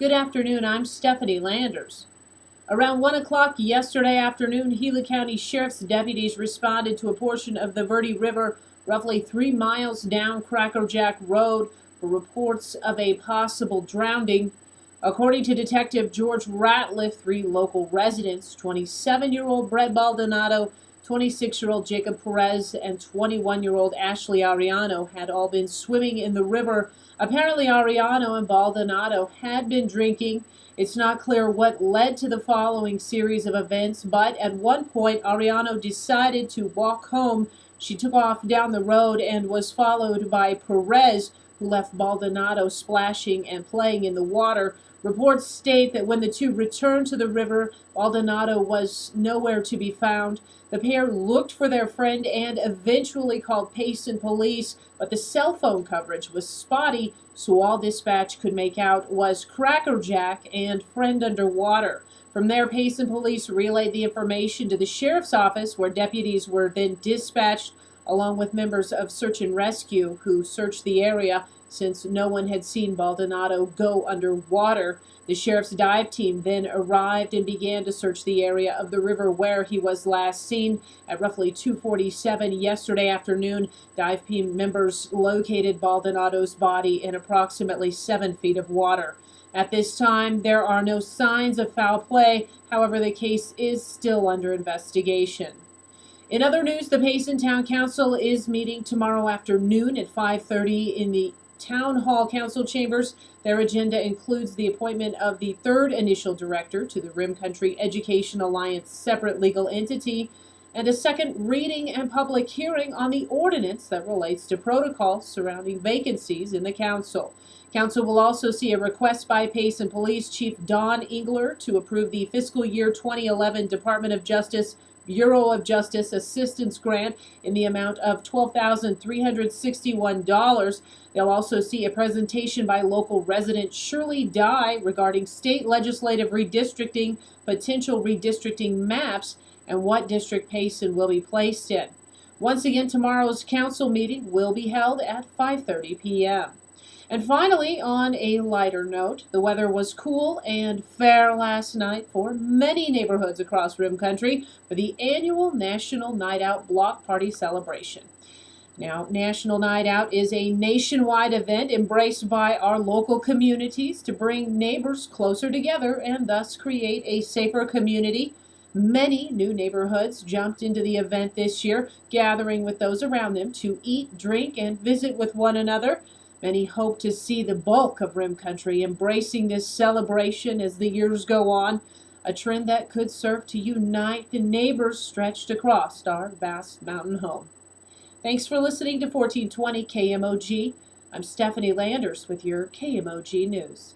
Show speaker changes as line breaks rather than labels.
Good afternoon, I'm Stephanie Landers. Around 1 o'clock yesterday afternoon, Gila County Sheriff's deputies responded to a portion of the Verde River roughly 3 miles down Crackerjack Road for reports of a possible drowning. According to Detective George Ratliff, 3 local residents, 27-year-old Brett Baldonado, 26-year-old Jacob Perez, and 21-year-old Ashley Ariano had all been swimming in the river. Apparently, Ariano and Baldonado had been drinking. It's not clear what led to the following series of events, but at one point, Ariano decided to walk home. She took off down the road and was followed by Perez, who left Baldonado splashing and playing in the water. Reports state that when the two returned to the river, Baldonado was nowhere to be found. The pair looked for their friend and eventually called PAYSON police, but the cell phone coverage was spotty, so all dispatch could make out was Crackerjack and friend underwater. From there, PAYSON police relayed the information to the sheriff's office, where deputies were then dispatched along with members of search and rescue who searched the area since no one had seen Baldonado go underwater. The sheriff's dive team then arrived and began to search the area of the river where he was last seen. At roughly 2:47 yesterday afternoon, dive team members located Baldonado's body in approximately 7 feet of water. At this time, there are no signs of foul play. However, the case is still under investigation. In other news, the Payson Town Council is meeting tomorrow afternoon at 5:30 in the Town Hall Council chambers. Their agenda includes the appointment of the 3rd initial director to the Rim Country Education Alliance separate legal entity, and a second reading and public hearing on the ordinance that relates to protocols surrounding vacancies in the council. Council will also see a request by Payson Police Chief Don Engler to approve the fiscal year 2011 Department of Justice Bureau of Justice Assistance Grant in the amount of $12,361. They'll also see a presentation by local resident Shirley Dye regarding state legislative redistricting, potential redistricting maps, and what district Payson will be placed in. Once again, tomorrow's council meeting will be held at 5:30 p.m. And finally, on a lighter note, the weather was cool and fair last night for many neighborhoods across Rim Country for the annual National Night Out Block Party celebration. Now, National Night Out is a nationwide event embraced by our local communities to bring neighbors closer together and thus create a safer community. Many new neighborhoods jumped into the event this year, gathering with those around them to eat, drink, and visit with one another. Many hope to see the bulk of Rim Country embracing this celebration as the years go on, a trend that could serve to unite the neighbors stretched across our vast mountain home. Thanks for listening to 1420 KMOG. I'm Stephanie Landers with your KMOG News.